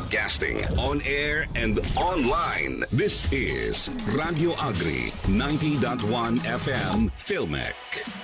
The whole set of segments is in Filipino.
Broadcasting on air and online. This is Radio Agri 90.1 FM Filmec.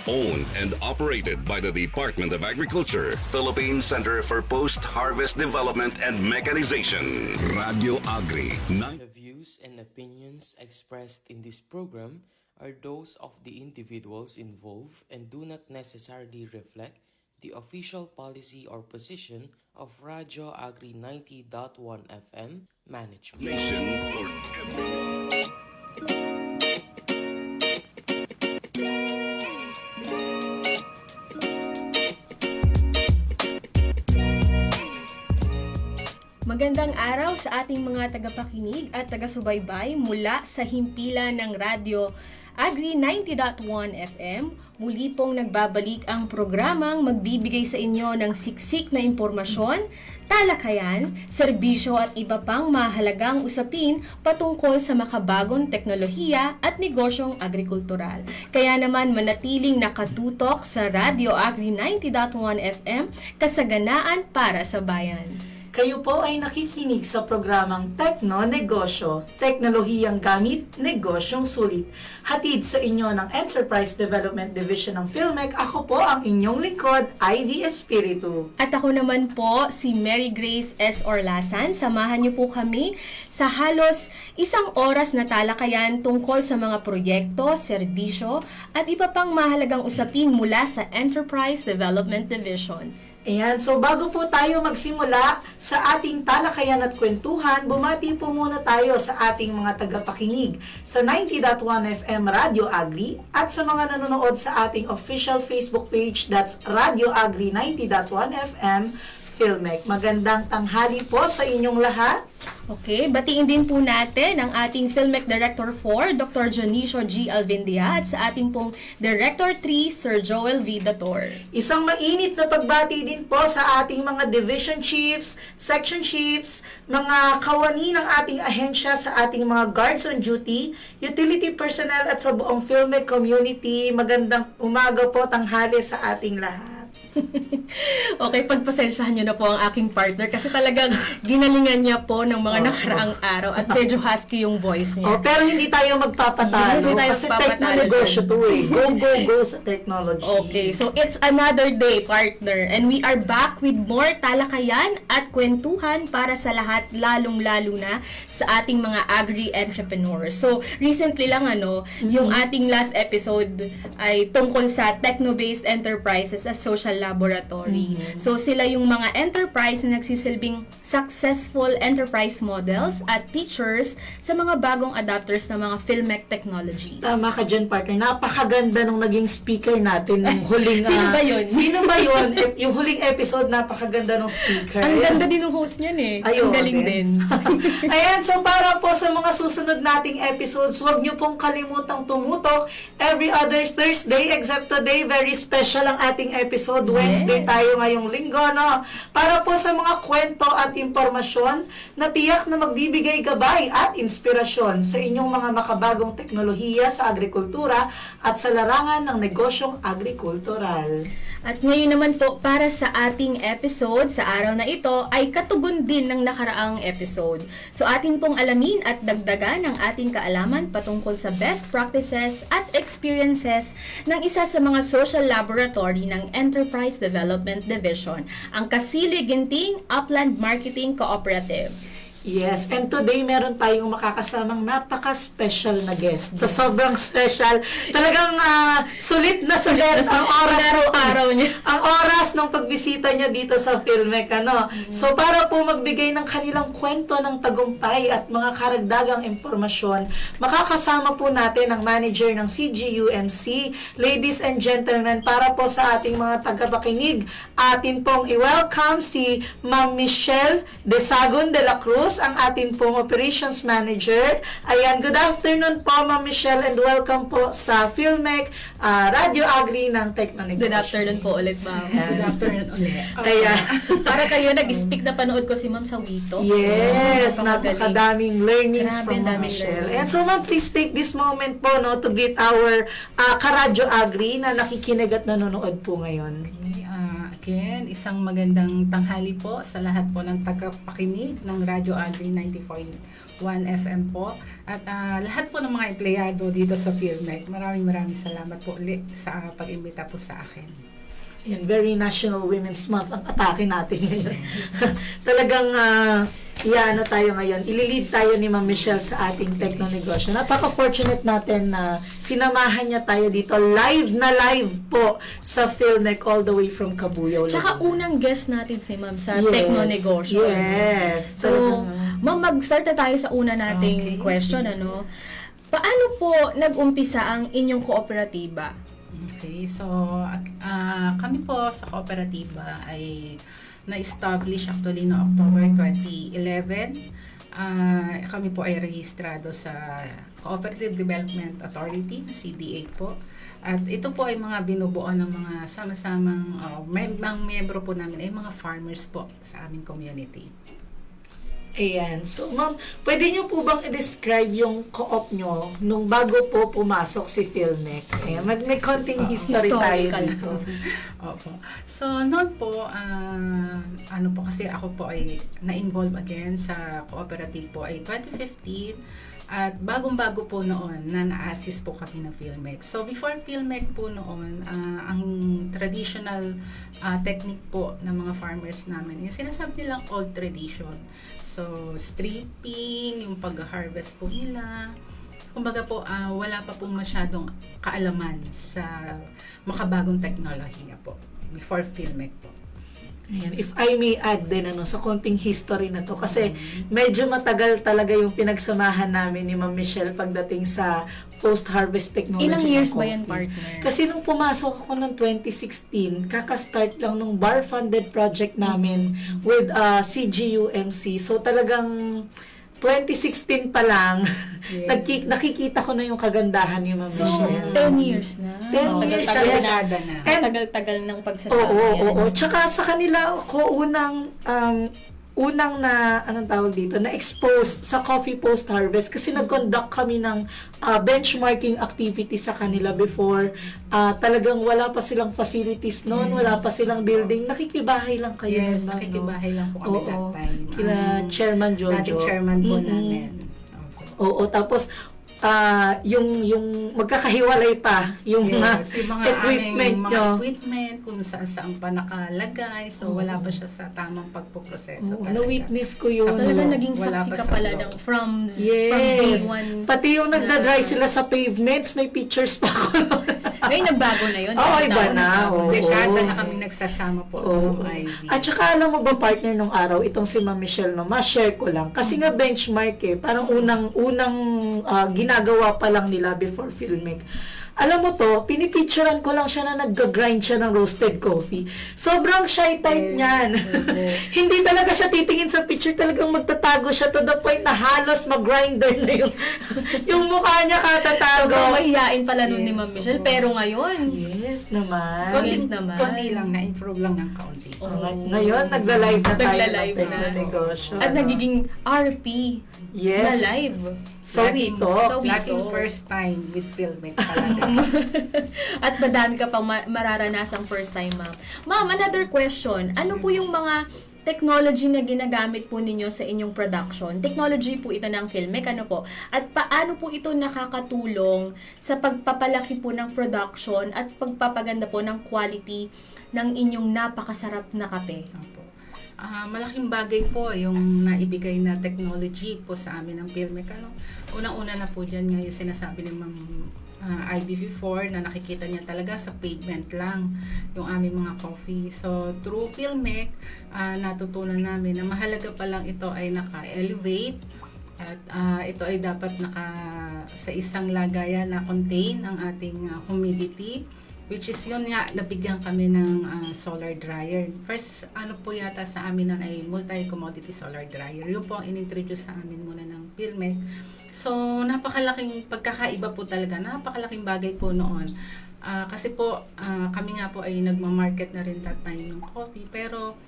Owned and operated by the Department of Agriculture, Philippine Center for Post-Harvest Development and Mechanization. Radio Agri. The views and opinions expressed in this program are those of the individuals involved and do not necessarily reflect the official policy or position of Radio Agri 90.1 FM management. Nation forever. Magandang araw sa ating mga tagapakinig at taga-subaybay mula sa himpilan ng Radyo Agri 90.1 FM. Muli pong nagbabalik ang programang magbibigay sa inyo ng siksik na impormasyon, talakayan, serbisyo at iba pang mahalagang usapin patungkol sa makabagong teknolohiya at negosyong agrikultural. Kaya naman manatiling nakatutok sa Radyo Agri 90.1 FM, kasaganaan para sa bayan. Kayo po ay nakikinig sa programang Tekno Negosyo, teknolohiyang gamit, negosyong sulit. Hatid sa inyo ng Enterprise Development Division ng Filmec. Ako po ang inyong lingkod, Ivy Espiritu. At ako naman po, si Mary Grace S. Orlasan. Samahan niyo po kami sa halos isang oras na talakayan tungkol sa mga proyekto, serbisyo, at iba pang mahalagang usapin mula sa Enterprise Development Division. Ayan, so bago po tayo magsimula sa ating talakayan at kwentuhan, bumati po muna tayo sa ating mga tagapakinig sa 90.1 FM Radio Agri at sa mga nanonood sa ating official Facebook page, that's Radio Agri 90.1 FM Filmec. Magandang tanghali po sa inyong lahat. Okay, batiin din po natin ang ating Filmec Director 4, Dr. Jonicio G. Alvindia, at sa ating pong Director 3, Sir Joel V. Dator. Isang mainit na pagbati din po sa ating mga division chiefs, section chiefs, mga kawani ng ating ahensya, sa ating mga guards on duty, utility personnel at sa buong Filmec community. Magandang umaga po, tanghali sa ating lahat. Okay, pagpasensyahan nyo na po ang aking partner kasi talagang ginalingan niya po ng mga nakaraang araw at medyo husky yung voice niya. Pero hindi tayo magpapatalo. Yes, hindi tayo kasi magpapatalo techno-negosyo dyan. to eh. Go, go, go sa technology. Okay, so it's another day, partner. And we are back with more talakayan at kwentuhan para sa lahat, lalong-lalo na sa ating mga agri-entrepreneurs. So, recently lang yung ating last episode ay tungkol sa techno-based enterprises as social laboratory. So, sila yung mga enterprise na nagsisilbing successful enterprise models at teachers sa mga bagong adapters ng mga Filmec technologies. Tama ka dyan, partner. Napakaganda nung naging speaker natin nung huling... Sino ba yun? Sino ba yun? Yung huling episode, napakaganda nung speaker. Ang ganda din ng host niyan eh. Ayun, ang galing din. Ayan, so para po sa mga susunod nating episodes, huwag niyo pong kalimutang tumutok every other Thursday except today. Very special ang ating episode. Wednesday tayo ngayong linggo, no? Para po sa mga kwento at impormasyon na tiyak na magbibigay gabay at inspirasyon sa inyong mga makabagong teknolohiya sa agrikultura at sa larangan ng negosyong agrikultural. At ngayon naman po, para sa ating episode sa araw na ito ay katugon din ng nakaraang episode. So atin pong alamin at dagdagan ang ating kaalaman patungkol sa best practices at experiences ng isa sa mga social laboratory ng Enterprise Development Division, ang Kasili Ginting Upland Marketing Cooperative. Yes, and today meron tayong makakasamang napaka-special na guest. So, sobrang special. Talagang sulit na sulit ang oras araw niya. Ang oras ng pagbisita niya dito sa Filmec, So, para po magbigay ng kanilang kwento ng tagumpay at mga karagdagang impormasyon, makakasama po natin ang manager ng CGUMC. Ladies and gentlemen, para po sa ating mga tagapakinig, atin pong i-welcome si Ma'am Michelle Desagun de la Cruz, ang ating pong operations manager. Ayan, good afternoon po, Ma'am Michelle, and welcome po sa Filmec Radio Agri ng Tekno Negosyo. Good afternoon po ulit, ma'am. Good afternoon ulit. Ayan. Para kayo nag-speak na panood ko si Ma'am sa Wito. Yes, napakadaming learnings Grabe, from Ma'am daming Michelle. learnings. And so, Ma'am, please take this moment po to greet our Karadyo Agri na nakikinig at nanonood po ngayon. Again, isang magandang tanghali po sa lahat po ng tagapakinig ng Radyo Agri 94.1 FM po. At lahat po ng mga empleyado dito sa PhilMec. Maraming salamat po ulit sa pag-imbita po sa akin. Yan, very National Women's Month ang atake natin ngayon. Talagang tayo ngayon. Ililid tayo ni Ma'am Michelle sa ating Teknonegosyo. Napaka-fortunate natin na sinamahan niya tayo dito. Live po sa PhilMec all the way from Cabuyao. Tsaka Laguna. unang guest natin si Ma'am sa Yes, Teknonegosyo. yes. So, Ma'am, mag-start na tayo sa una nating question. Paano po nag-umpisa ang inyong kooperatiba? Okay, so kami po sa kooperatiba ay na-establish actually no October 2011. Kami po ay rehistrado sa Cooperative Development Authority, CDA po. At ito po ay mga binubuo ng mga sama-samang mga miyembro po namin ay mga farmers po sa aming community. Ayan. So, ma'am, pwede niyo po bang i-describe yung co-op nyo nung bago po pumasok si PhilMec? Ayan, may konting history tayo historical dito. Opo. So, noon po, kasi ako po ay na-involve again sa cooperative po ay 2015. At bagong-bago po noon na na-assist po kami ng PhilMec. So, before PhilMec po noon, ang traditional technique po ng mga farmers namin, yung sinasabi nilang old tradition. So, stripping, yung pag-harvest po nila. Kumbaga po, wala pa po masyadong kaalaman sa makabagong teknolohiya po before PhilMec po. Ayan. If I may add din sa konting history na to, kasi medyo matagal talaga yung pinagsamahan namin ni Ma'am Michelle pagdating sa post-harvest technology. Ilang ng years ba coffee. yan, partner? Kasi nung pumasok ako ng 2016, kaka-start lang nung bar-funded project namin with CGUMC. So talagang 2016 pa lang, Yes. nakikita ko na yung kagandahan ni Ma'am So, Michelle. 10 years na. 10 years, Tagal-tagal yes. na. And Tagal-tagal ng pagsasama Oo, yan. oo. Tsaka sa kanila ako unang na, anong tawag dito, na-expose sa coffee post-harvest kasi nag-conduct kami ng benchmarking activity sa kanila before. Talagang wala pa silang facilities noon, wala pa silang building. Nakikibahay lang kayo. Yes, nun, nakikibahay lang po kami Oo. that time. Kila Chairman Jojo. Dating chairman po namin. Opo. Oo, tapos yung magkakahiwalay pa yung Yes, yung mga equipment aming nyo. mga equipment, kung saan pa nakalagay. So, wala pa siya sa tamang pagpuproseso. Oo, talaga. na-witness ko yun. Talaga Oo, naging wala saksi pa ka sa pala loob. ng from day Yes. one. Pati yung nagda-dry sila sa pavements, may pictures pa ako. Ngayon nagbago na yun. Oo, iba na. Oo. Dekada na kami nagsasama po Oo. ng Ivy. At saka alam mo ba, partner, nung araw, itong si Ma'am Michelle, ma-share ko lang. Kasi nga benchmark parang unang ginagawa pa lang nila before PhilMec. Alam mo to, pinipicturean ko lang siya na nag-grind siya ng roasted coffee. Sobrang shy type niyan. Hindi talaga siya titingin sa picture, talagang magtatago siya to the point na halos mag-grinder na yung mukha niya katatago. Sobrang mahihain pala nun ni Yes, Ma'am Michelle. oo. Pero ngayon, Yes naman. Yes naman. Konti lang, na-improve lang ng kaunti. Ngayon, nagla-live na tayo Nagla-live ng na. negosyo. at nagiging RP Yes. na live. So, Laging- ito. Laging Ito. first time with PhilMec talaga. At madami ka pang mararanasang first time, ma'am. Ma'am, another question. Ano po yung mga technology na ginagamit po ninyo sa inyong production? Technology po ito ng PhilMec, ano po? At paano po ito nakakatulong sa pagpapalaki po ng production at pagpapaganda po ng quality ng inyong napakasarap na kape? Opo. Malaking bagay po yung naibigay na technology po sa amin ng PhilMec. Unang-una na po dyan nga yung sinasabi ni Ma'am IBV4 na nakikita niya talaga sa pavement lang yung aming mga coffee. So, through PhilMec, natutunan namin na mahalaga pa lang ito ay naka-elevate at ito ay dapat sa isang lagayan na contain ang ating humidity, which is yun nga, nabigyan kami ng solar dryer. First, po yata sa amin nun ay multi-commodity solar dryer. Yun po ang in-introduce sa amin muna ng PhilMec. So, napakalaking pagkakaiba po talaga. Napakalaking bagay po noon. Kasi po, kami nga po ay nagmamarket na rin that time ng coffee. Pero,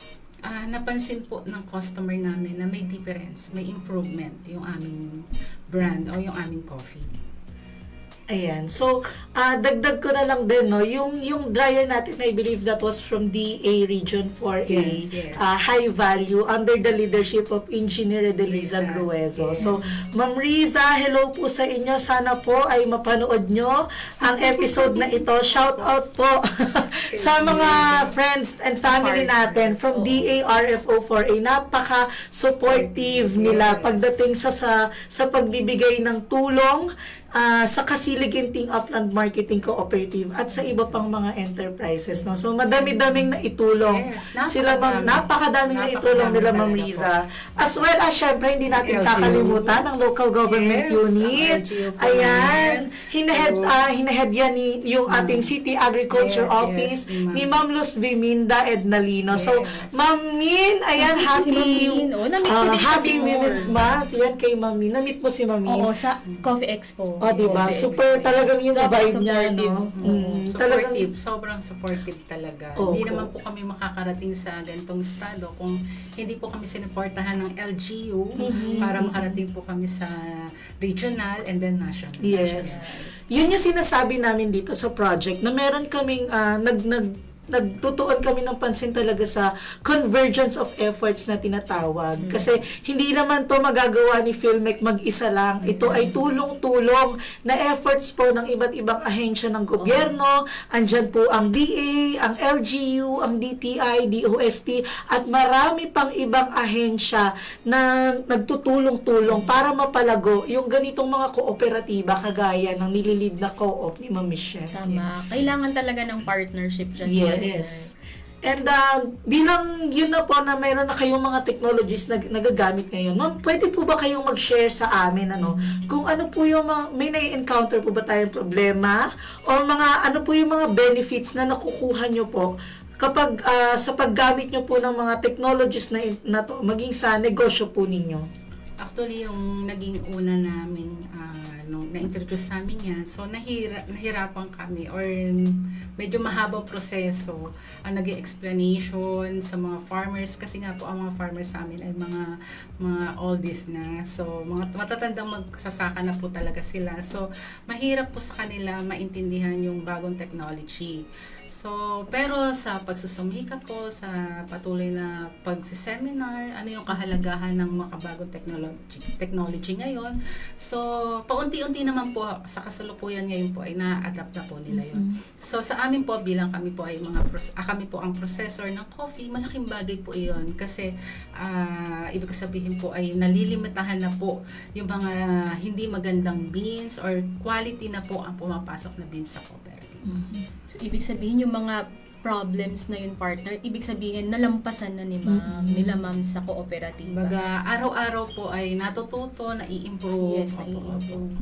napansin po ng customer namin na may difference, may improvement yung aming brand o yung aming coffee. Ayan. So, dagdag ko na lang din, no, yung dryer natin, I believe that was from DA Region 4A, Yes. high value, under the leadership of Engineer Edelisa Riza. Gruezo. Yes. So, Ma'am Riza, hello po sa inyo. Sana po ay mapanood nyo ang episode na ito. Shout out po sa mga friends and family natin from DA RFO 4A. Napaka-supportive nila Yes. pagdating sa pagbibigay ng tulong sa Kasiliginting Upland Marketing Cooperative at sa iba pang mga enterprises, no. So madami-daming na itulong. Yes, Sila ma'am, napakadaming na itulong nila Ma'am Napakadami Riza. As well as syempre hindi natin LGU. kakalimutan ang local government Yes, unit. ang LGU po Ayan, namin. hinahead yan yung ating City Agriculture Yes, Office yes, ni Ma'am Luz Biminda Ednalino. So Yes. Ma'am Min, ayan, Si Ma'am Min, namit ko din siya Happy before. Women's Month. Yan kay Ma'am Min. Namit mo si Ma'am Min. Oo, sa Coffee Expo. Oh, di ba? Coffee Super Expo. talagang yung Sobrang vibe niya, supportive. no? Talagang, Supportive, sobrang supportive talaga. Opo. Hindi naman po kami makakarating sa ganitong estado kung hindi po kami sinuportahan ng LGU para makarating po kami sa regional and then national. yes. Yun yung sinasabi namin dito sa project na meron kaming nagtutuon kami ng pansin talaga sa convergence of efforts na tinatawag. Kasi hindi naman to magagawa ni Filmec mag-isa lang. Ito ay tulong-tulong na efforts po ng iba't ibang ahensya ng gobyerno. Andyan po ang DA, ang LGU, ang DTI, DOST, at marami pang ibang ahensya na nagtutulong-tulong para mapalago yung ganitong mga kooperatiba kagaya ng nililid na co-op ni Ma'am Michelle. Tama. Kailangan talaga ng partnership dyan. Yes. And bilang yun na po na mayroon na kayong mga technologies na nagagamit ngayon, ma'am, pwede po ba kayong mag-share sa amin kung ano po yung may na-encounter po ba tayong problema or ano po yung mga benefits na nakukuha nyo po kapag sa paggamit nyo po ng mga technologies na to, maging sa negosyo po ninyo? Actually, yung naging una namin, nung na-introduce namin yan, so nahirapan kami or medyo mahabang proseso ang naging explanation sa mga farmers kasi nga po ang mga farmers sa amin ay mga oldies na. So, mga matatandang magsasaka na po talaga sila. So, mahirap po sa kanila maintindihan yung bagong technology. So, pero sa pagsusumikap po, sa patuloy na pagsiseminar, ano yung kahalagahan ng makabagong technology ngayon. So, paunti-unti naman po, sa kasalukuyan ngayon po, ay na-adapt na po nila yun. So, sa amin po, bilang kami po ay kami po ang processor ng coffee, malaking bagay po iyon. Kasi, ibig sabihin po ay nalilimitahan na po yung mga hindi magandang beans or quality na po ang pumapasok na beans sa cooperative. So, ibig sabihin yung mga problems na yun, partner, ibig sabihin nalampasan na nila ma'am sa kooperatiba. Baga, araw-araw po ay natututo, nai-improve. Yes, nai-improve.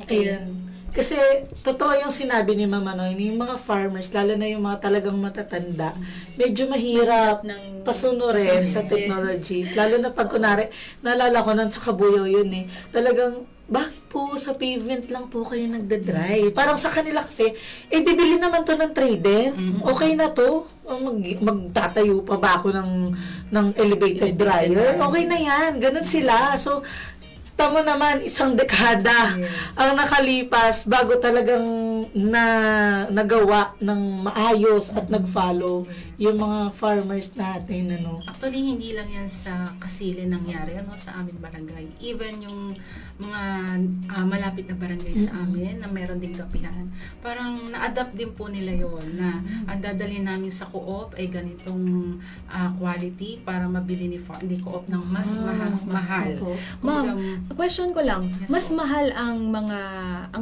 Ayan. Kasi, totoo yung sinabi ni Mama Noy, yung mga farmers, lalo na yung mga talagang matatanda, medyo mahirap ng pasunurin sa technologies. Lalo na pag kunwari, naalala ko nun sa Kabuyaw yun talagang, bakit po sa pavement lang po kayo nagda-dry? Parang sa kanila kasi, bibili naman to ng trader. Okay na to. Magtatayo pa ba ako ng elevated dryer? Okay na yan. Ganun sila. So, tamo naman, isang dekada ang nakalipas bago talagang nagawa ng maayos at nag-follow yung mga farmers natin. Actually, hindi lang yan sa Kasili nangyari sa aming barangay. Even yung mga malapit na barangay sa amin na meron ding kapihan, parang na-adapt din po nila yon na ang dadalhin namin sa co-op ay ganitong quality para mabili ni co-op ng mas mahal. Ma'am, question ko lang, Yes, mas po. mahal ang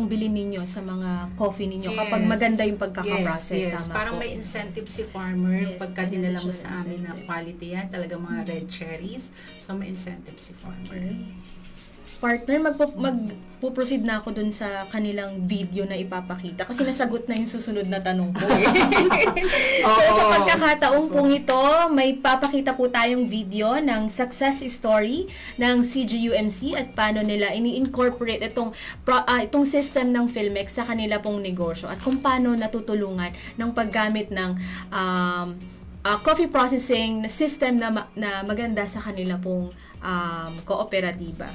bilhin ninyo sa mga coffee ninyo kapag maganda yung pagkakaprocess, yes. tama Parang po? may incentive si farmer Yes, pagka dinala mo financial sa amin na incentives. quality yan, talaga mga red cherries. So may incentive si farmer. Partner, magpo-proceed na ako dun sa kanilang video na ipapakita kasi nasagot na yung susunod na tanong ko So sa pagkakataong pong ito, may papakita po tayong video ng success story ng CGUMC at paano nila ini-incorporate itong system ng Filmec sa kanila pong negosyo at kung paano natutulungan ng paggamit ng coffee processing system na maganda sa kanila pong kooperatiba.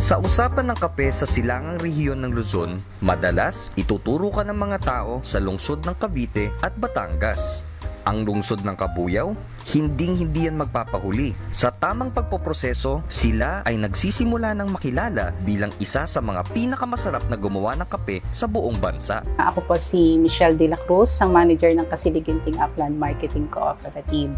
Sa usapan ng kape sa silangang rehiyon ng Luzon, madalas ituturo ka ng mga tao sa lungsod ng Cavite at Batangas. Ang lungsod ng Kabuyaw, hindi yan magpapahuli. Sa tamang pagpoproseso, sila ay nagsisimula ng makilala bilang isa sa mga pinakamasarap na gumawa ng kape sa buong bansa. Ako po si Michelle De La Cruz, ang manager ng Kasiliginting Upland Marketing Cooperative.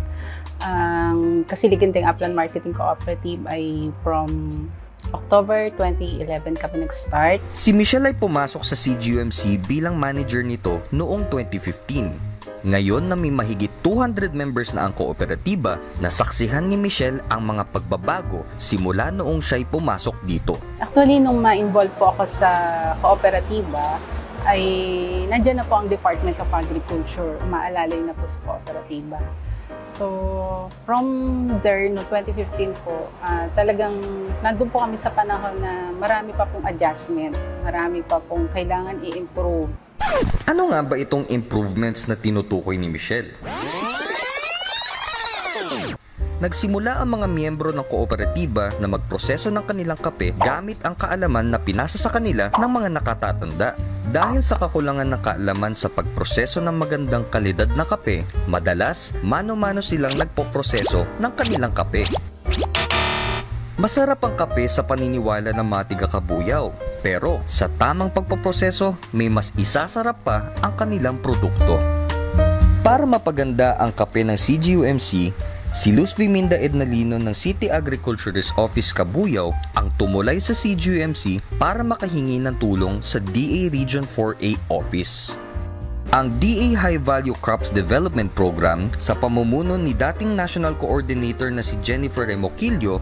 Ang Kasiliginting Upland Marketing Cooperative ay from October 2011 kami nag-start. Si Michelle ay pumasok sa CGUMC bilang manager nito noong 2015. Ngayon na may mahigit 200 members na ang kooperatiba, nasaksihan ni Michelle ang mga pagbabago simula noong siya'y pumasok dito. Actually, nung ma-involve po ako sa kooperatiba, ay nandiyan na po ang Department of Agriculture, umaalalay na po sa kooperatiba. So, from there, no 2015 po, talagang nandun po kami sa panahon na marami pa pong adjustment, marami pa pong kailangan i-improve. Ano nga ba itong improvements na tinutukoy ni Michelle? Nagsimula ang mga miyembro ng kooperatiba na magproseso ng kanilang kape gamit ang kaalaman na pinasa sa kanila ng mga nakatatanda. Dahil sa kakulangan ng kaalaman sa pagproseso ng magandang kalidad na kape, madalas mano-mano silang nagpoproseso ng kanilang kape. Masarap ang kape sa paniniwala ng mga tiga-Kabuyaw, pero sa tamang pagpoproseso, may mas isasarap pa ang kanilang produkto. Para mapaganda ang kape ng CGUMC, si Luz Viminda Ednalino ng City Agriculturist Office Kabuyaw ang tumulay sa CGUMC para makahingi ng tulong sa DA Region 4A Office. Ang DA High Value Crops Development Program sa pamumuno ni dating National Coordinator na si Jennifer Remoquillo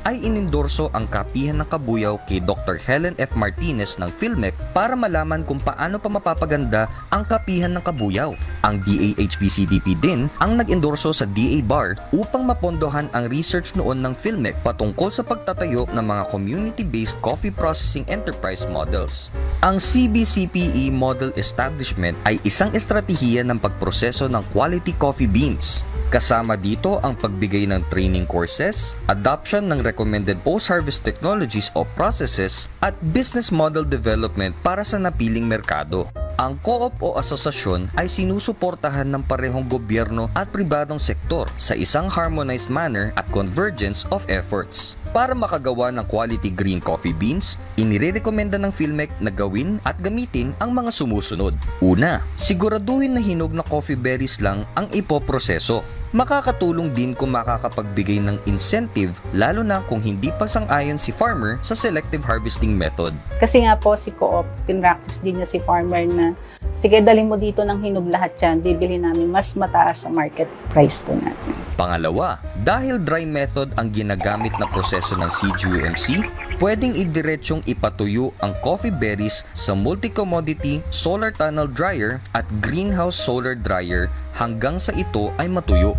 ay inendorso ang kapihan ng Kabuyaw kay Dr. Helen F. Martinez ng PhilMec para malaman kung paano pa mapapaganda ang kapihan ng Kabuyaw. Ang DA-HVCDP din ang nag-endorso sa DA Bar upang mapondohan ang research noon ng PhilMec patungkol sa pagtatayo ng mga community-based coffee processing enterprise models. Ang CBCPE Model Establishment ay isang estratehiya ng pagproseso ng quality coffee beans. Kasama dito ang pagbigay ng training courses, adoption ng recommended post-harvest technologies o processes, at business model development para sa napiling merkado. Ang co-op o asosasyon ay sinusuportahan ng parehong gobyerno at pribadong sektor sa isang harmonized manner at convergence of efforts. Para makagawa ng quality green coffee beans, inirekomenda ng PhilMec na gawin at gamitin ang mga sumusunod. Una, siguraduhin na hinog na coffee berries lang ang ipoproseso. Makakatulong din kung makakapagbigay ng incentive lalo na kung hindi pa sang-ayon si farmer sa selective harvesting method. Kasi nga po si Co-op, pinractice din niya si farmer na sige, dalhin mo dito ng hinog lahat yan, bibili namin mas mataas sa market price po natin. Pangalawa, dahil dry method ang ginagamit na proseso ng CGUMC, pwedeng idiretsyong ipatuyo ang coffee berries sa multi-commodity solar tunnel dryer at greenhouse solar dryer hanggang sa ito ay matuyo.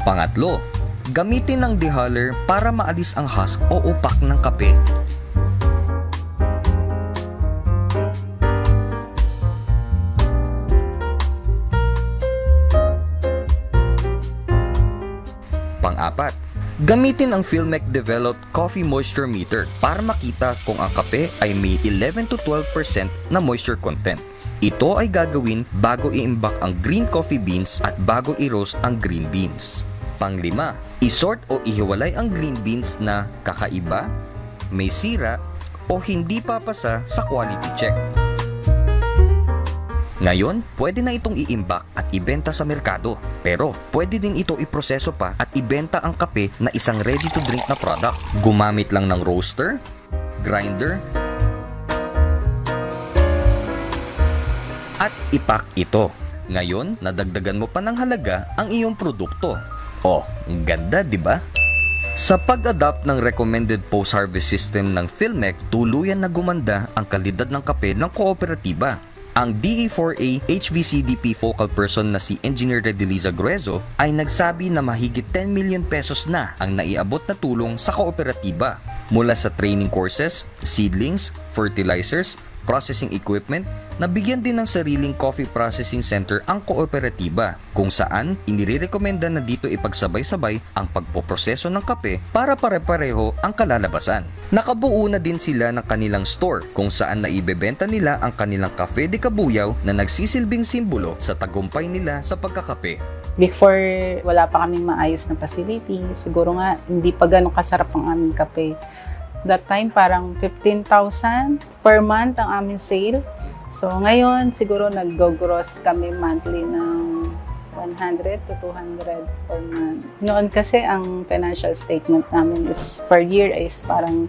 Pangatlo, gamitin ang dehuller para maalis ang husk o upak ng kape. Pang-apat, gamitin ang PhilMec developed coffee moisture meter para makita kung ang kape ay may 11 to 12% na moisture content. Ito ay gagawin bago iimbak ang green coffee beans at bago i-roast ang green beans. Panglima, isort o ihiwalay ang green beans na kakaiba, may sira, o hindi papasa sa quality check. Ngayon, pwede na itong iimbak at ibenta sa merkado. Pero, pwede din ito iproseso pa at ibenta ang kape na isang ready-to-drink na product. Gumamit lang ng roaster, grinder, at ipak ito. Ngayon, nadagdagan mo pa ng halaga ang iyong produkto. Oh, ganda, di ba? Sa pag-adapt ng recommended post-harvest system ng PhilMec, tuluyan na gumanda ang kalidad ng kape ng kooperatiba. Ang DA4A HVCDP focal person na si Engineer Redeliza Gruezo ay nagsabi na mahigit 10 million pesos na ang naiabot na tulong sa kooperatiba mula sa training courses, seedlings, fertilizers, processing equipment, nabigyan din ng sariling coffee processing center ang kooperatiba, kung saan inirekomenda na dito ipagsabay-sabay ang pagpoproseso ng kape para pare-pareho ang kalalabasan. Nakabuo na din sila ng kanilang store kung saan naibebenta nila ang kanilang Cafe de Cabuyao na nagsisilbing simbolo sa tagumpay nila sa pagkakape. Before, wala pa kaming maayos na facility. Siguro nga, hindi pa ganun kasarap ang aming kape. That time, parang 15,000 per month ang aming sale. So, ngayon, siguro nag-gross kami monthly ng 100 to 200 per month. Noon kasi, ang financial statement namin is per year is parang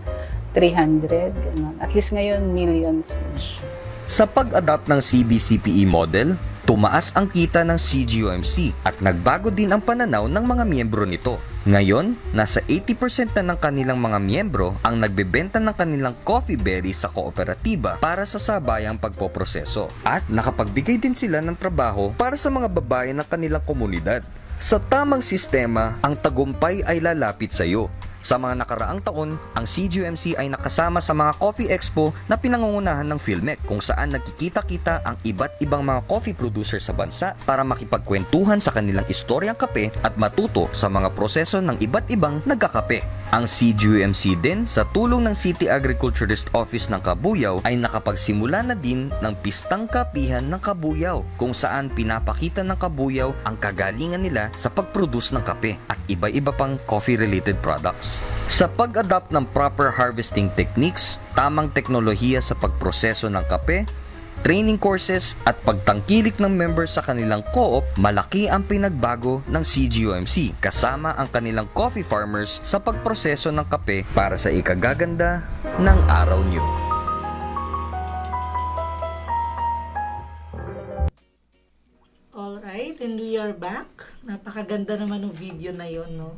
300, ganun. At least ngayon, millions na siya. Sa pag-adapt ng CBCPE model, tumaas ang kita ng CGUMC at nagbago din ang pananaw ng mga miyembro nito. Ngayon, nasa 80% na ng kanilang mga miyembro ang nagbebenta ng kanilang coffee berries sa kooperatiba para sa sabayang pagpoproseso. At nakapagbigay din sila ng trabaho para sa mga babae ng kanilang komunidad. Sa tamang sistema, ang tagumpay ay lalapit sa iyo. Sa mga nakaraang taon, ang CGUMC ay nakasama sa mga Coffee Expo na pinangungunahan ng PhilMec kung saan nagkikita-kita ang iba't ibang mga coffee producer sa bansa para makipagkwentuhan sa kanilang istoryang kape at matuto sa mga proseso ng iba't ibang nagkakape. Ang CGUMC din sa tulong ng City Agriculturist Office ng Cabuyao ay nakapagsimula na din ng Pistang Kapihan ng Cabuyao kung saan pinapakita ng Cabuyao ang kagalingan nila sa pag-produce ng kape at iba-iba pang coffee-related products. Sa pag-adapt ng proper harvesting techniques, tamang teknolohiya sa pagproseso ng kape, training courses at pagtangkilik ng members sa kanilang co-op, malaki ang pinagbago ng CGUMC kasama ang kanilang coffee farmers sa pagproseso ng kape para sa ikagaganda ng araw niyo. Alright, and we are back. Napakaganda naman ng video na yon, no?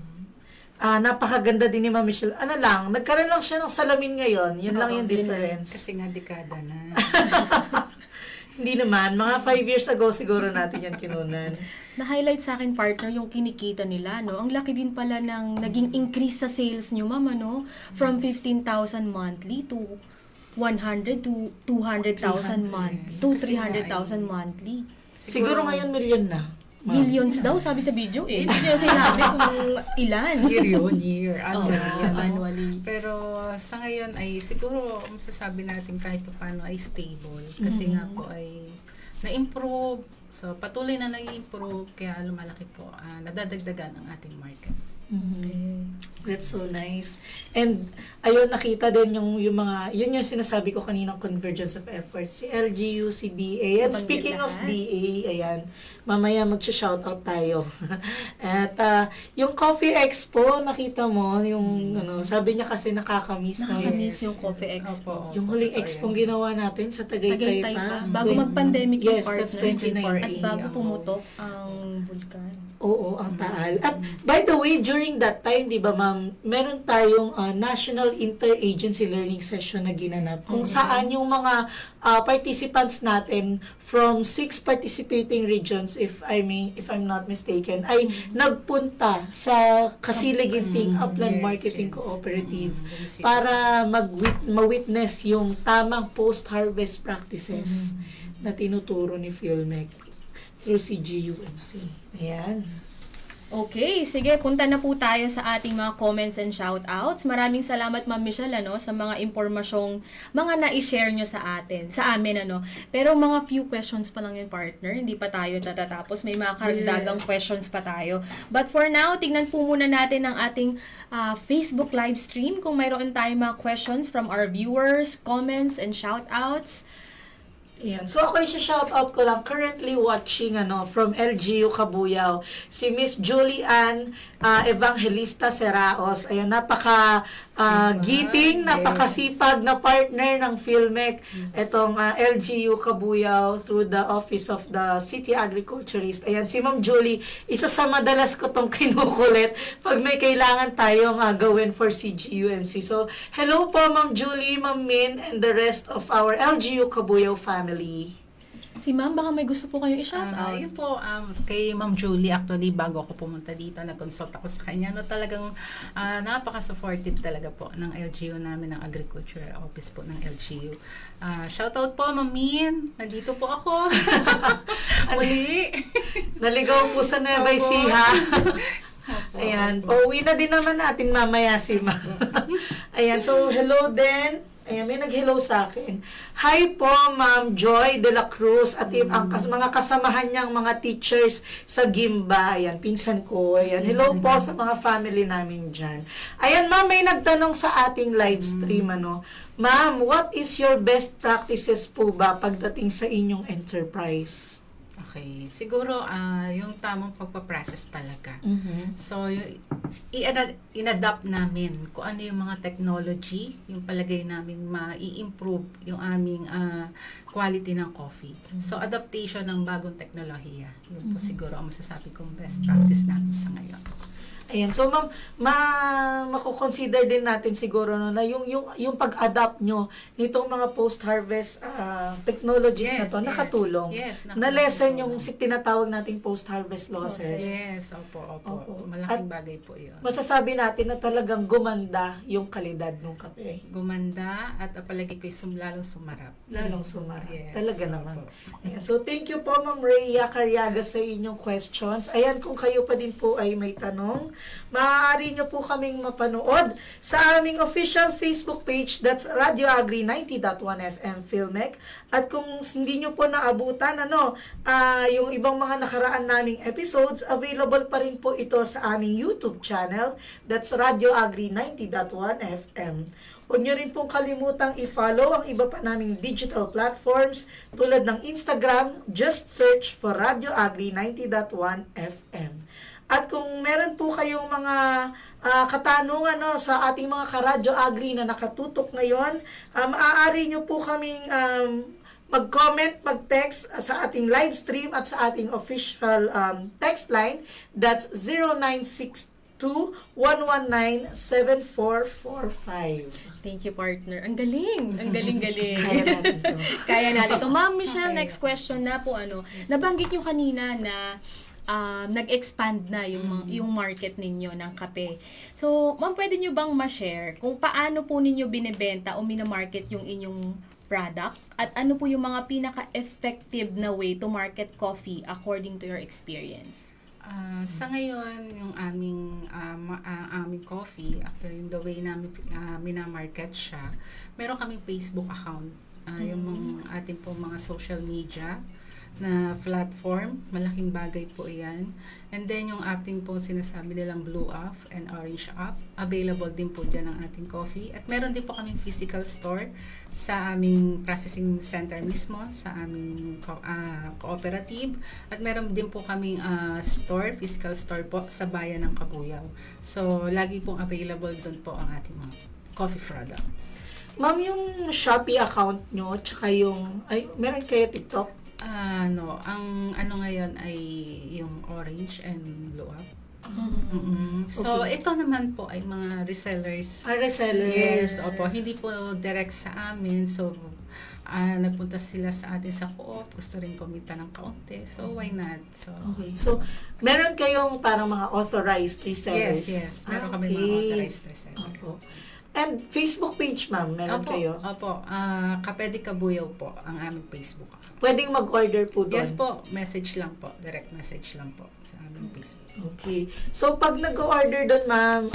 Napakaganda din ni Ma'am Michelle. Ano lang, nagkaroon lang siya ng salamin ngayon. Yun lang yung difference. Kasi nga dekada na. Hindi naman. Mga 5 years ago siguro natin yan kinunan. Na-highlight sa akin, partner, yung kinikita nila, no? Ang laki din pala ng naging increase sa sales nyo, mama, no? From 15,000 monthly to 100 to 200,000 monthly to 300,000 monthly. Siguro ngayon million na. Millions daw, sabi sa video eh. Hindi niya sinabi kung ilan. Year. Annually. Annually. Pero sa ngayon ay siguro masasabi natin kahit paano ay stable. Kasi nga po ay na-improve. So patuloy na nag-improve kaya lumalaki po. Nadadagdagan ang ating market. That's so nice. And ayun, nakita din yung mga, yun yung sinasabi ko kaninang convergence of efforts. Si LGU, si DA. And speaking of DA, ayan, mamaya magsha-shoutout tayo. At yung Coffee Expo, nakita mo, yung sabi niya kasi nakakamiss. Nakakamiss yung Coffee Expo. Yung huling expo ginawa natin sa Tagaytay pa. Bago mag-pandemic yung Yes, that's partner. 2019. At bago pumutok ang vulkan. Oo, ang Taal. At by the way, during that time, di ba ma'am, meron tayong National Interagency Learning Session na ginanap kung saan yung mga participants natin from 6 participating regions, if I'm not mistaken, ay nagpunta sa Kasilig-Gising Upland Marketing Cooperative para ma-witness yung tamang post-harvest practices na tinuturo ni PhilMec through CGUMC. Ayan. Okay, sige, punta na po tayo sa ating mga comments and shoutouts. Maraming salamat, Ma'am Michelle, sa mga impormasyong mga na-share nyo sa amin, Pero mga few questions pa lang yun, partner. Hindi pa tayo natatapos. May mga karagdagang questions pa tayo. But for now, tignan po muna natin ang ating Facebook live stream kung mayroon tayong mga questions from our viewers, comments, and shoutouts. Ayan. So ako i-shoutout ko lang, currently watching from LGU Cabuyao, si Miss Julie Ann Evangelista Seraos. Ayan, giting, napakasipag na partner ng PhilMec. Itong LGU Cabuyao through the Office of the City Agriculturist. Ayan, si Ma'am Julie, isa sa madalas ko tong kinukulit pag may kailangan tayong gawin for CGUMC. So, hello po Ma'am Julie, Ma'am Min, and the rest of our LGU Cabuyao family. Si Ma'am, baka may gusto po kayong i-shout out. Yun po, kay Ma'am Julie, actually, bago ako pumunta dito, nag-consult ako sa kanya. No, talagang napaka-supportive talaga po ng LGU namin, ng Agriculture Office po ng LGU. Shout out po, Ma'am Min. Nandito po ako. Muli. Naligaw po sa Nueva Ecija. Ayan. Pauwi na din naman natin mamaya si Ma'am. Ayan. So, hello din. Ayan, may nag-hello sa akin. Hi po, Ma'am Joy de la Cruz at ang mga kasamahan niyang mga teachers sa Gimba. Ayan, pinsan ko. Ayan, hello po sa mga family namin dyan. Ayan, Ma'am, may nagtanong sa ating live stream, Ma'am, what is your best practices po ba pagdating sa inyong enterprise? Okay, siguro yung tamang pagpaprocess talaga. So, in-adapt namin kung ano yung mga technology, yung palagay namin ma-i-improve yung aming quality ng coffee. So, adaptation ng bagong teknolohiya. Yun po siguro ang masasabi kong best practice namin sa ngayon. Ayan. So, Ma'am, mako-consider din natin siguro na yung pag-adapt nyo nitong mga post-harvest technologies na to, nakatulong. Yes, Na-lessen yung tinatawag nating post-harvest losses. Yes, opo. Malaking bagay po yun. Masasabi natin na talagang gumanda yung kalidad ng kape. Gumanda at palagi ko'y lalong sumarap. Lalong sumarap. Yes, Talaga opo. naman. Ayan. So, thank you po, Ma'am Rhea Carriaga, sa inyong questions. Ayan, kung kayo pa din po ay may tanong, maaari nyo po kaming mapanood sa aming official Facebook page, that's Radio Agri 90.1 FM Filmec. At kung hindi nyo po naabutan, yung ibang mga nakaraan naming episodes, available pa rin po ito sa aming YouTube channel, that's Radio Agri 90.1 FM. Huwag nyo rin pong kalimutang i-follow ang iba pa naming digital platforms tulad ng Instagram, just search for Radio Agri 90.1 FM. At kung meron po kayong mga katanungan sa ating mga karadyo agri na nakatutok ngayon, maaari nyo po kaming mag-comment, mag-text sa ating live stream at sa ating official text line. That's 0962-119-7445. Thank you, partner. Ang galing. Ang galing-galing. Kaya natin ito. Kaya natin ito. Ma'am Michelle, next question na po. Nabanggit nyo kanina na nag-expand na yung market ninyo ng kape. So, ma'am, pwede nyo bang ma-share kung paano po ninyo binebenta o minamarket yung inyong product at ano po yung mga pinaka-effective na way to market coffee according to your experience? Sa ngayon, yung aming coffee, actually the way namin minamarket siya, meron kaming Facebook account. Yung mga ating po mga social media na platform, malaking bagay po yan. And then yung ating po sinasabi nilang Blue Up and Orange Up, available din po dyan ang ating coffee. At meron din po kaming physical store sa aming processing center mismo, sa aming cooperative. At meron din po kaming physical store po sa bayan ng Kabuyao. So, lagi pong available doon po ang ating mga coffee products. Ma'am, yung Shopee account nyo, tsaka meron kayo TikTok? Ang ngayon ay yung Orange and Blue Up. So, ito naman po ay mga resellers. Resellers. Yes, opo. Hindi po direct sa amin. So, nagpunta sila sa atin sa co-op. Gusto rin kumita ng kaunti. So, why not? So, Okay. So, meron kayong parang mga authorized resellers? Yes. Meron kami mga authorized resellers. Opo. And Facebook page, ma'am, meron kayo? Opo. Kape de Kabuyao po ang aming Facebook account. Pwedeng mag-order po doon? Yes po. Message lang po. Direct message lang po sa aming Facebook. Okay. So, pag nag-order doon, ma'am,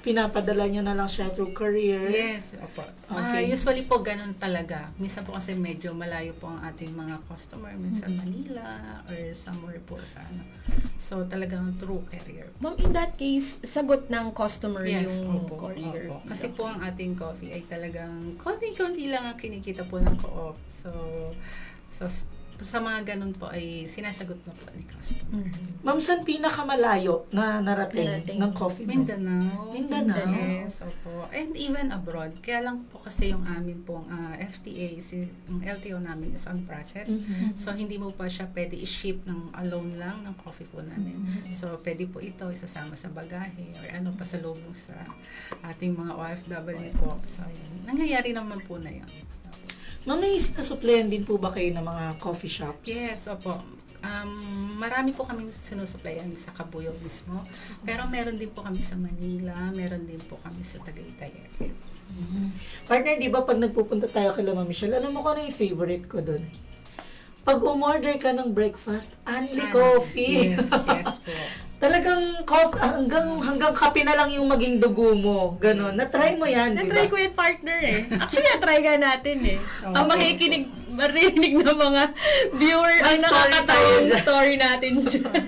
pinapadala nyo na lang siya through courier? Yes, opo. Okay. Usually po ganun talaga. Minsan po kasi medyo malayo po ang ating mga customer. Minsan Manila or somewhere po sa So, talagang through carrier. Ma'am, in that case, sagot ng customer yung opo, courier. opo. Kasi po ang ating coffee ay talagang konti-konti lang ang kinikita po ng co-op. So sa mga ganun po ay sinasagot na po ni customer. Ma'am, saan pinakamalayo na narating ng coffee mo? Mindanao. Yes, opo. And even abroad. Kaya lang po kasi yung amin pong FTA, yung LTO namin is on process. So, hindi mo pa siya pwede i-ship ng alone lang ng coffee po namin. So, pwede po ito isasama sa bagahe or pasalubong sa ating mga OFW po. So, yun. Nangyayari naman po na yun. Ma'am, may sinasuplayan din po ba kayo ng mga coffee shops? Yes, opo. Marami po kami sinusuplayan sa Cabuyao mismo. Pero meron din po kami sa Manila, meron din po kami sa Tagaytay area. Partner, di ba pag nagpupunta tayo kay Ma'am Michelle, alam mo kung ano yung favorite ko doon? Pag umorder ka ng breakfast, only coffee. Yes po. Talagang hanggang kape na lang yung maging dugo mo. Ganon. Na-try mo yan, di ba? Na-try ko yung partner eh. Actually, na-try ka natin eh. Ang marinig ng mga viewer, May ang story tayo nakakatawang dyan. story natin dyan.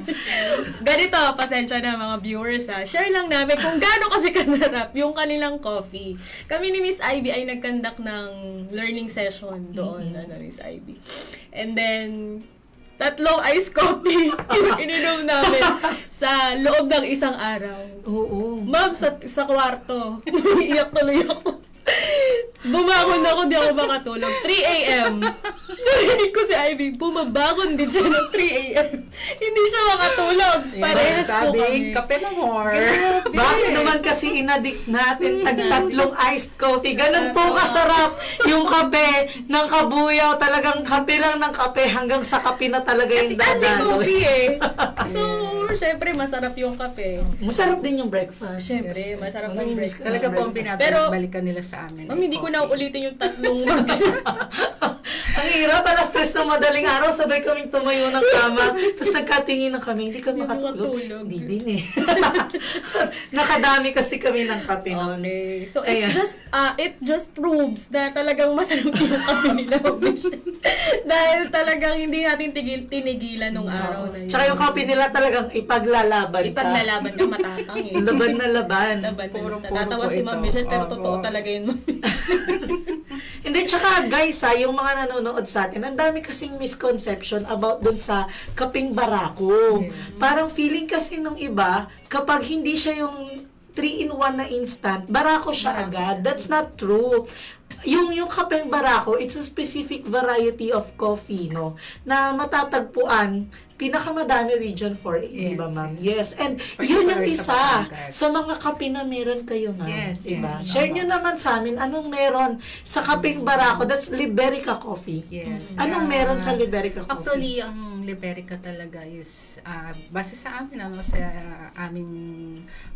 Ganito, pasensya na mga viewers ha. Share lang namin kung gaano kasi kasarap yung kanilang coffee. Kami ni Miss Ivy ay nag-conduct ng learning session doon, Miss Ivy. And then, 3 iced coffee yung ininom namin sa loob ng isang araw. Oo. Ma'am, sa kwarto. Iyak tuloy ako. Bumangon ako, di ako makatulog. 3 a.m. Narinig ko si Ivy, bumabangon din siya ng 3 a.m. Hindi siya makatulog. Parehas po kami. Kape na more. Bakit naman kasi inadik natin tatlong iced coffee? Ganun po kasarap yung kape ng Cabuyao. Talagang kape lang ng kape hanggang sa kape na talaga yung Kasi only dadalo. coffee eh. So, syempre, masarap yung kape. Masarap din yung breakfast. Syempre, masarap yung Mamimiss breakfast. ko Talaga po ang Pero, binabalikan nila sa amin. ma'am, hindi ko na ulitin yung 3 mag... Ang hirap, alas 3 ng madaling araw, sabay kaming tumayo ng kama. Tapos nagkatingin na kami, hindi kami Hindi makatulog. makatulog. Hindi din eh. Nakadami kasi kami ng kape noon. Okay. So, Ayan. it just proves na talagang masarap yung kape nila. Dahil talagang hindi natin tinigilan nung araw na yun. Tsaka yung kape nila talagang ipaglalaban ka. Ipaglalaban ka, matapang eh. Laban na laban. Laban na. Puro Natatawa po si ito. Ma'am Michelle, pero Opo. totoo talaga yun, Ma'am. Hindi, tsaka guys yung mga nanonood sa atin, ang dami kasing misconception about dun sa kaping barako. Parang feeling kasi nung iba, kapag hindi siya yung 3-in-1 na instant, barako siya agad. That's not true. Yung kapeng barako, it's a specific variety of coffee, no? Na matatagpuan pinakamadami region 4, di ba, ma'am? Yes. And yun yung Particular isa sa Batangas. sa mga kape na meron kayo, ma'am. Yes, Diba? yes. Share nyo naman sa amin, anong meron sa kapeng barako? That's Liberica coffee. Yes. Anong meron sa Liberica coffee? Actually, ang Liberica talaga is, base sa amin, sa aming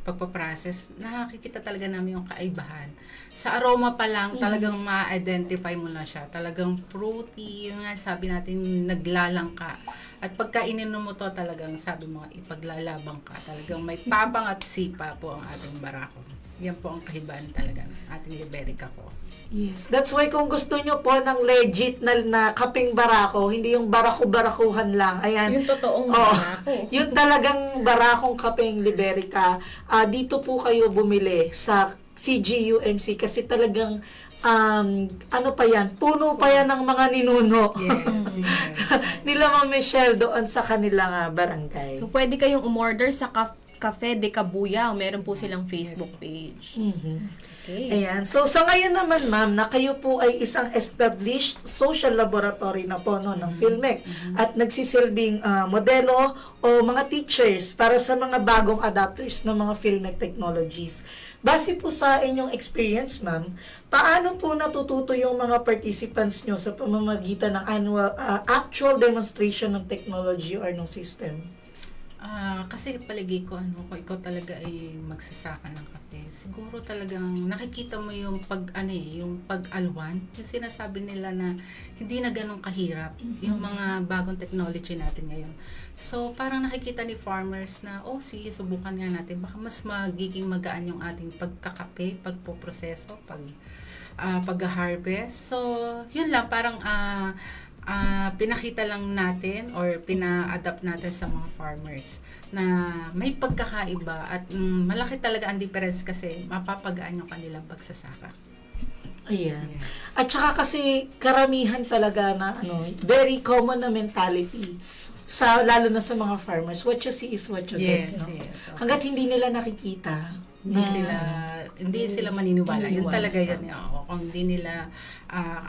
pagpaprocess, nakikita talaga namin yung kaibahan. Sa aroma pa lang, talagang ma-identify mo na siya. Talagang fruity, yung nga sabi natin, naglalangka. At pagka ininom mo to, talagang sabi mo, ipaglalabang ka. Talagang may tabang at sipa po ang ating barako. Yan po ang kahibahan talaga ng ating Liberica coffee. Yes. That's why kung gusto nyo po ng legit na kapeng barako, hindi yung barako-barakuhan lang. Ayan. Yung totoong Oo. barako. Yung talagang barakong kapeng Liberica, dito po kayo bumili sa CGUMC kasi talagang ano pa yan, puno pa yan ng mga ninuno. Yes, yes. Nila Ma'am Michelle doon sa kanilang barangay. So, pwede kayong umorder sa Cafe de Cabuyao. Meron po silang Facebook page. Okay. Ayan. So, sa ngayon naman, ma'am, na kayo po ay isang established social laboratory na po no, ng PhilMec at nagsisilbing modelo o mga teachers para sa mga bagong adapters ng mga PhilMec technologies. Base po sa inyong experience, ma'am, paano po natututo yung mga participants nyo sa pamamagitan ng actual demonstration ng technology or ng system? Kasi palagi ko, kung ikaw talaga ay magsasaka ng kape, siguro talagang nakikita mo yung yung pag-alwan. Yung sinasabi nila na hindi na ganun kahirap yung mga bagong technology natin ngayon. So, parang nakikita ni farmers na, sige, subukan nga natin. Baka mas magiging magaan yung ating pagkakape, pagpoproseso, pag-harvest. So, yun lang, parang pinakita lang natin or pina-adapt natin sa mga farmers na may pagkakaiba at malaki talaga ang difference kasi mapapagaan yung kanilang pagsasaka. Ayan. At saka kasi karamihan talaga na very common na mentality lalo na sa mga farmers, what you see is what you get. Yes, No? yes. Okay. Hanggat hindi nila nakikita, Hindi sila hindi sila maniniwala. Yun Maniniwala. talaga yun. Oo, kung hindi nila,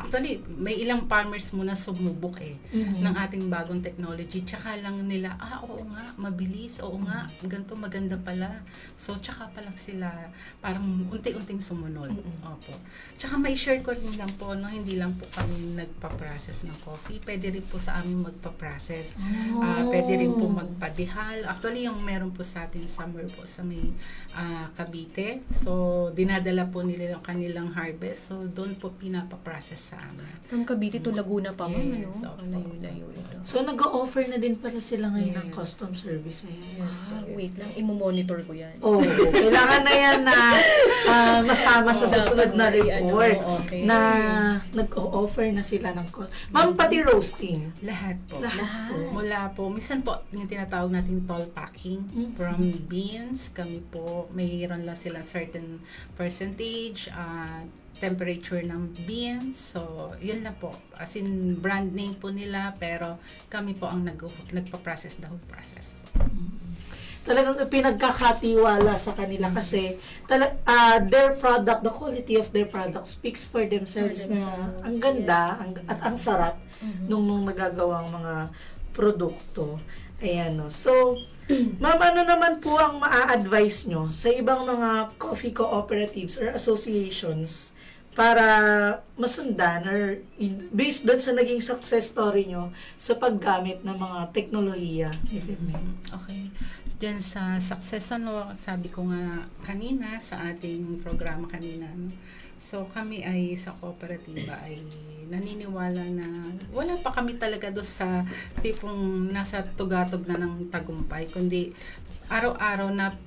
actually, may ilang farmers muna sumubok ng ating bagong technology. Tsaka lang nila, oo nga, mabilis, oo nga, ganito maganda pala. So, tsaka pa lang sila, parang unti-unting sumunod. Opo. Tsaka may share ko rin lang po, no, hindi lang po kami nagpa-process ng coffee. Pwede rin po sa amin magpa-process. Pwede rin po magpadihal. Actually, yung meron po sa atin summer po sa may Cavite. So, dinadala po nila yung kanilang harvest. So, doon po pinapa-process sa amin. From Cavite to Laguna pa, ma'am, Yes, ano? opo. Layo-layo ito. So, nag-o-offer na din pala sila ngayon ng Yes. custom services. Wait lang, imo-monitor ko yan. Oo, kailangan na yan na masama sa susunod na report okay. na nag-o-offer na sila ng Ma'am, pati roasting. Lahat po. Lahat po. Mula po, minsan po, yung tinatawag natin toll packing from beans, kami po, mayroon lang sila certain percentage, temperature ng beans. So, yun lang po. As in, brand name po nila, pero kami po ang nagpa-process the whole process. Talagang pinagkakatiwala sa kanila kasi their product, the quality of their product speaks for themselves na ang ganda at ang sarap nung nagagawang mga produkto. Ayan, no. So, ma'am, ano naman po ang maa-advise nyo sa ibang mga coffee cooperatives or associations para masundan or based doon sa naging success story nyo sa paggamit ng mga teknolohiya ni Filmek? Okay. Diyan sa success, sabi ko nga kanina sa ating programa kanina, no? So kami ay sa kooperatiba ay naniniwala na wala pa kami talaga doon sa tipong nasa tugatog na ng tagumpay, kundi araw-araw na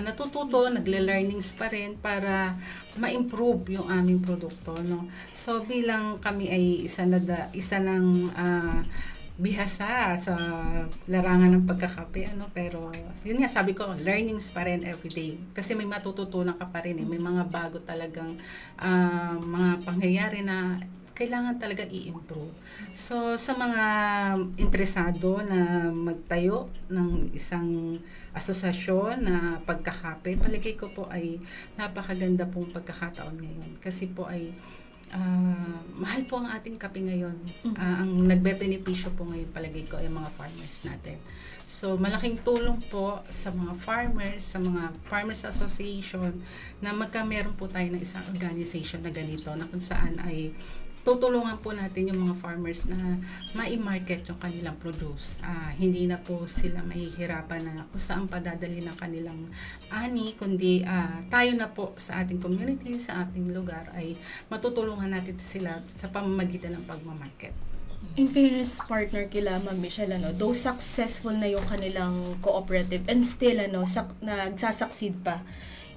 natututo, nagle-learnings pa rin para ma-improve yung aming produkto, no. So bilang kami ay isa ng bihasa sa larangan ng pagkakape, pero yun nga, sabi ko, learnings pa rin everyday kasi may matututunan ka pa rin, may mga bago talagang mga pangyayari na kailangan talaga i-improve. So, sa mga interesado na magtayo ng isang asosasyon na pagkakape, palagay ko po ay napakaganda pong pagkakataon ngayon. Kasi po ay mahal po ang ating kape ngayon. Ang nagbe-benepisyo po ngayon, palagay ko, ay mga farmers natin. So, malaking tulong po sa mga farmers, sa mga farmers association, na meron po tayo ng isang organization na ganito, na kung saan ay tutulungan po natin yung mga farmers na ma-market yung kanilang produce. Hindi na po sila mahihirapan na kung saan padadali ng kanilang ani, kundi tayo na po sa ating community, sa ating lugar, ay matutulungan natin sila sa pamamagitan ng pagmamarket. In fairness, partner kila Ma'am Michelle, though successful na yung kanilang cooperative and still nagsasucceed pa,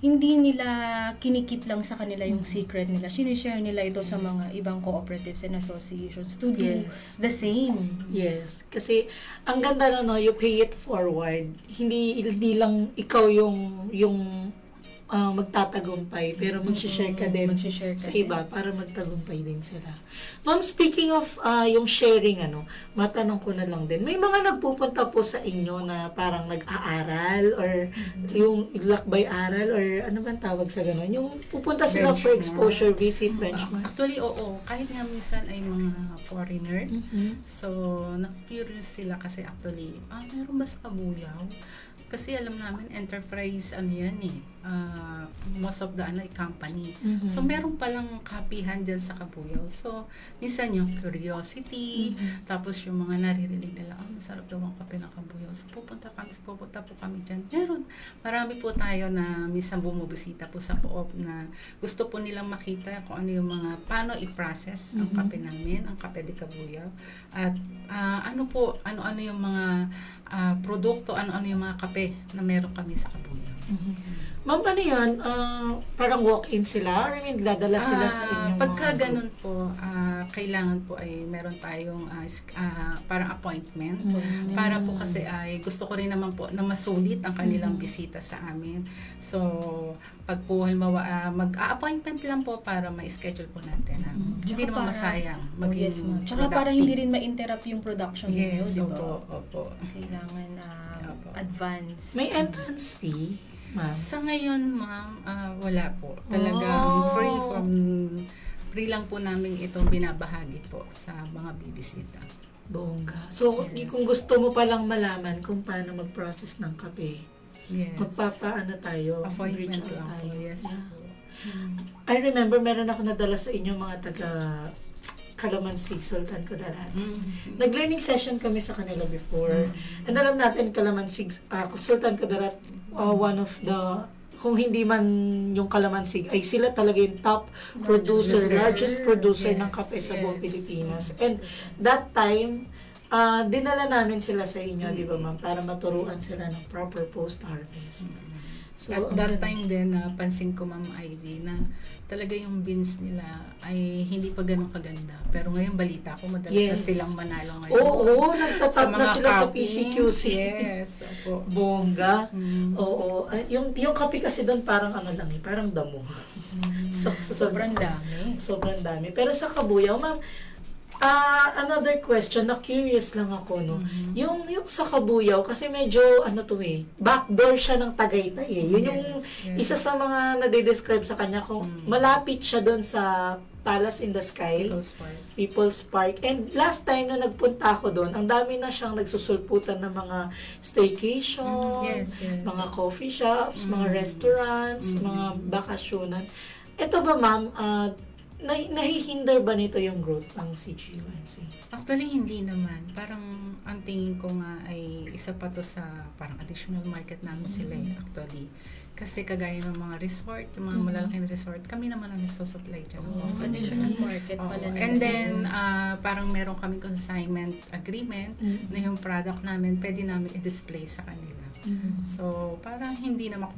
hindi nila kinikip lang sa kanila yung secret nila. Sinishare nila ito sa mga ibang cooperatives and associations to do the same. Yes. Kasi, ang ganda na, no, you pay it forward. Hindi lang ikaw yung magtatagumpay, pero mag-share ka din sa iba para magtagumpay din sila. Ma'am, speaking of yung sharing, matanong ko na lang din, may mga nagpupunta po sa inyo na parang nag-aaral or yung lakbay aral or ano bang tawag sa gano'n? Yung pupunta sila for exposure visit, benchmarks? Actually, oo. Kahit nga minsan ay mga foreigner. So, na-curious sila kasi actually, meron ba sa Kabuyaw? Kasi alam namin, enterprise, yan most of the company. So, meron palang kapihan dyan sa Kabuyaw. So, minsan yung curiosity, tapos yung mga naririnig nila, masarap daw ang kape ng Kabuyaw. So, pupunta po kami dyan. Meron, marami po tayo na minsan bumubisita po sa co-op na gusto po nilang makita kung ano yung paano i-process ang kape namin, ang kape de Kabuyaw. At ano yung mga produkto, ano yung mga kape na meron kami sa Kabuyaw. Ma'am, ano yan? Parang walk-in sila or nagdadala sila sa inyong pagka ganun po, kailangan po ay meron tayong parang appointment. Para po kasi ay gusto ko rin naman po na masulit ang kanilang bisita sa amin. So, pag po mag-appointment lang po para ma-schedule po natin. Hindi naman masayang. Yes, ma'am. Tsaka para hindi rin ma-interrupt yung production niyo, di ba? Opo. Kailangan advance. May entrance fee? ma'am? Sa ngayon, ma'am, wala po. Talagang free lang po namin itong binabahagi po sa mga bibisita. Bongga. So, Yes. kung gusto mo palang malaman kung paano mag-process ng kape, Yes. magpapaano tayo? Appointment reach out lang po. tayo. Yes Yeah. po. I remember, meron ako nadala sa inyo mga taga Calamansig, Sultan Kudarat. Nag-learning session kami sa kanila before. And alam natin, Calamansig, Sultan Kudarat, one of the, kung hindi man yung Calamansig, ay sila talaga yung top producer, largest producer ng kape sa buong Pilipinas. And that time, dinala namin sila sa inyo, di ba ma'am, para maturuan sila ng proper post-harvest. So, At that time din, pansin ko, Ma'am Ivy, na talaga yung beans nila ay hindi pa ganun kaganda. Pero ngayon balita ko, madalas na Yes. silang manalo ngayon. Oo, nagtatap na sila sa cuppings. PCQC. Yes, opo. Bongga. Oo. Yung kape kasi doon parang ano lang parang damo. Sobrang dami. Sobrang dami. Pero sa Kabuyaw, ma'am, another question, na curious lang ako, no? Yung sa Kabuyaw, kasi medyo, backdoor siya ng Tagaytay, eh. Yun yung isa sa mga nade-describe sa kanya, kung malapit siya doon sa Palace in the Sky, People's Park. And last time na nagpunta ako doon, ang dami na siyang nagsusulputan ng mga staycation, Yes. mga coffee shops, mga restaurants, mga bakasyonan. Ito ba, ma'am, nahihinder ba nito yung growth ng CGUNC? Actually, hindi naman. Parang ang tingin ko nga ay isa pa to sa parang additional market namin sila actually. Kasi kagaya ng mga resort, yung mga malalaking resort, kami naman ang nagsusupply dyan. Additional market pala nila. And then, parang meron kaming consignment agreement na yung product namin, pwede namin i-display sa kanila. So, parang hindi naman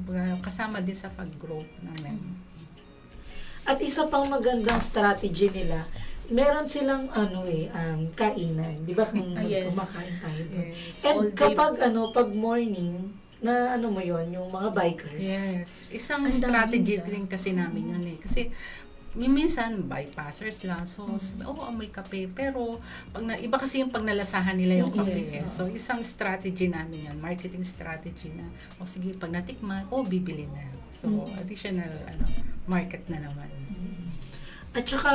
kasama din sa pag-grow namin. At isa pang magandang strategy nila, meron silang kainan, 'di ba? Kung Yes. kumakain tayo doon. Yes. And All day. kapag pag morning na mo yon, yung mga bikers. Yes. Isang Ang dami strategy nila. rin kasi namin yun eh. Kasi minsan bypassers lang. So, may kape. Pero, iba kasi yung pag nalasahan nila yung kape. Yes, So, isang strategy namin yun. Marketing strategy na, sige, pag natikman, bibili na. So, additional market na naman. At saka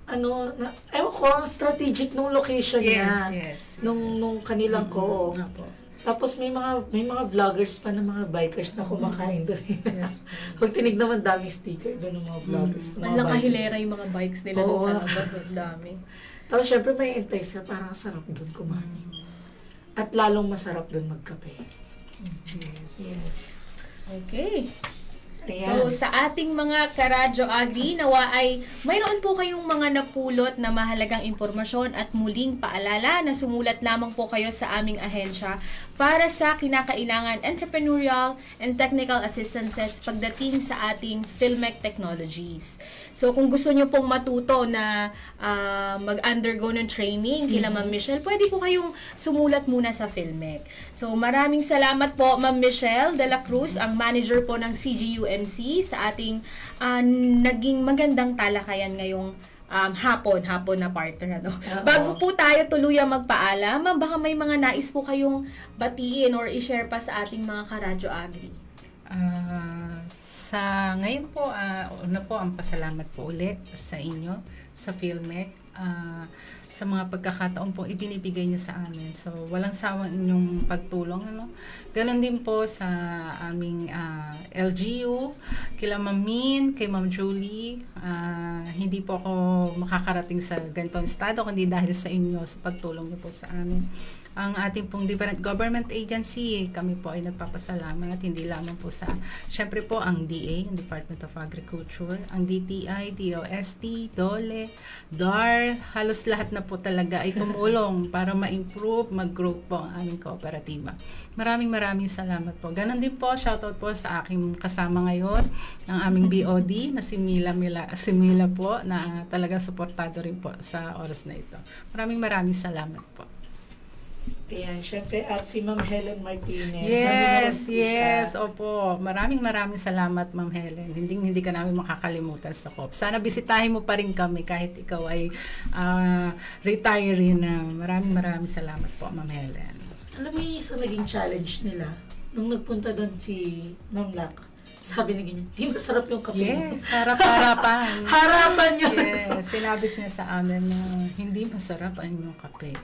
ewan ko, ang strategic nung location niya. Yes. Nung kanilang co-op. Opo. Tapos may mga vloggers pa na mga bikers na kumakain doon. Yes. Pag tinignan mo, daming sticker doon ng mga vloggers. ng mga Malang bikers. kahilera yung mga bikes nila doon Oo. sa labas. Ang dami. Tapos syempre may entice ka, parang sarap doon kumain. At lalong masarap doon magkape. Yes. Okay. Ayan. So, sa ating mga Karadyo Agri, nawa ay mayroon po kayong mga napulot na mahalagang impormasyon at muling paalala na sumulat lamang po kayo sa aming ahensya para sa kinakailangan entrepreneurial and technical assistances pagdating sa ating Filmec Technologies. So, kung gusto nyo pong matuto na mag-undergo ng training kila Ma'am Michelle, pwede po kayong sumulat muna sa Filmec. So, maraming salamat po, Ma'am Michelle de la Cruz, ang manager po ng CGUMC sa ating naging magandang talakayan ngayong hapon na partner. Bago po tayo tuluyang magpaalam, ma'am, baka may mga nais po kayong batiin or i-share pa sa ating mga Karadyo Agri. Sa ngayon po, una po ang pasalamat po ulit sa inyo, sa Filmec, sa mga pagkakataon po ibinibigay niyo sa amin. So, walang sawang inyong pagtulong. Ganon din po sa aming LGU, kila Ma'am Min, kay Ma'am Julie. Hindi po ako makakarating sa ganitong estado kundi dahil sa inyo, sa pagtulong niyo po sa amin. Ang ating pong different government agency, kami po ay nagpapasalamat, hindi lamang po sa, syempre po ang DA, ang Department of Agriculture, ang DTI, DOST, DOLE, DAR, halos lahat na po talaga ay tumulong para ma-improve, mag-grow po ang aming kooperatiba. Maraming salamat po. Ganon din po, shoutout po sa aking kasama ngayon, ang aming BOD na si Mila po, na talaga suportado rin po sa oras na ito. Maraming salamat po. Ayan, syempre, at si Ma'am Helen Martinez. Yes, opo. Maraming salamat, Ma'am Helen. Hindi ka namin makakalimutan sa COP. Sana bisitahin mo pa rin kami kahit ikaw ay retiree na. Maraming salamat po, Ma'am Helen. Alam mo yung isang naging challenge nila, nung nagpunta doon si Ma'am Lac, sabi niya ganyan, di masarap yung kape mo." Yes, harap-harapan. Harapan niya. Yes, sinabi niya sa amin na hindi masarap ang inyong kape.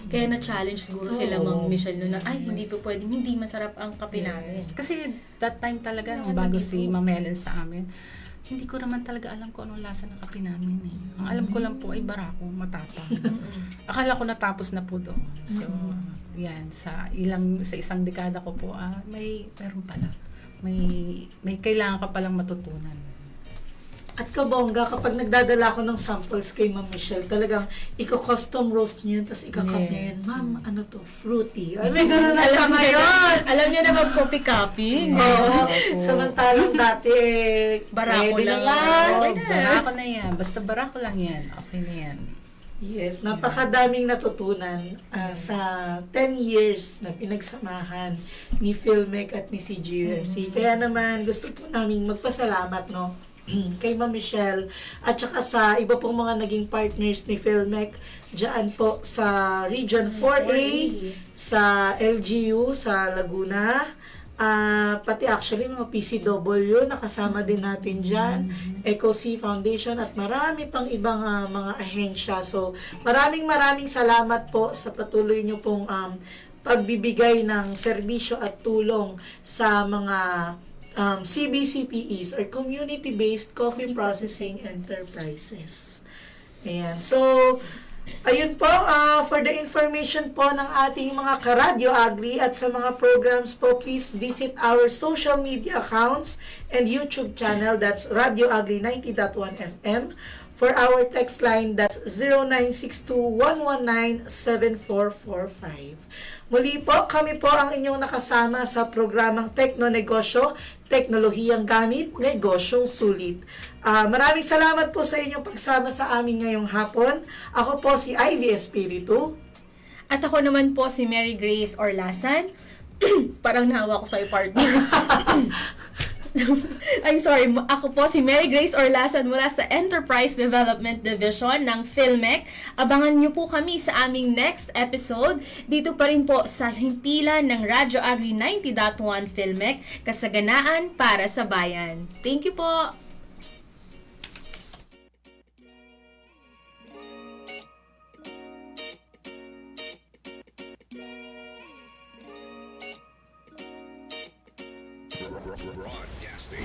Kaya na-challenge siguro sila Oo. Ma'am Michelle no, na ay hindi po pwedeng hindi masarap ang kape namin. Yes. Kasi that time talaga, nung bago si Ma'am Helen sa amin, hindi ko naman talaga alam kung anong lasa ng kape namin eh. Ang alam ko lang po ay barako, matapang. Akala ko natapos na po doon. So, yan, sa isang dekada ko po, meron pala. May kailangan ka palang matutunan. At kabongga, kapag nagdadala ako ng samples kay Ma'am Michelle, talagang iko-custom roast niyo yun, tapos ika-cup niya yun. "Ma'am, ano to? Fruity." Ay, may gano'n na siya ngayon! Alam niyo na mag-copy-copy. Oo. Samantalang dati, Barako pwede lang. na yan. Oh, barako na yan. Basta barako lang yan. Okay na yan. Yes, napakadaming natutunan sa 10 years na pinagsamahan ni Filmec at ni CGUMC. Kaya naman gusto po namin magpasalamat kay Ma'am Michelle at saka sa iba pong mga naging partners ni Filmec diyan po sa Region 4A, sa LGU, sa Laguna, pati actually mga PCW, nakasama din natin dyan, EcoC Foundation at marami pang ibang mga ahensya. So maraming salamat po sa patuloy nyo pong pagbibigay ng serbisyo at tulong sa mga CBCPEs or Community-Based Coffee Processing Enterprises. Ayan. So, ayun po, for the information po ng ating mga ka-Radio Agri at sa mga programs po, please visit our social media accounts and YouTube channel. That's Radio Agri 90.1 FM. For our text line, that's 0962-119-7445. Muli po, kami po ang inyong nakasama sa programang Tekno Negosyo, Teknolohiyang Gamit, Negosyong Sulit. Maraming salamat po sa inyong pagsama sa amin ngayong hapon. Ako po si Ivy Espiritu. At ako naman po si Mary Grace Orlasan. Parang nahawa ko sa'yo, partner. I'm sorry, ako po si Mary Grace Orlasan mula sa Enterprise Development Division ng Filmec. Abangan niyo po kami sa aming next episode. Dito pa rin po sa himpilan ng Radyo Agri 90.1 Filmec, kasaganaan para sa bayan. Thank you po! Broadcasting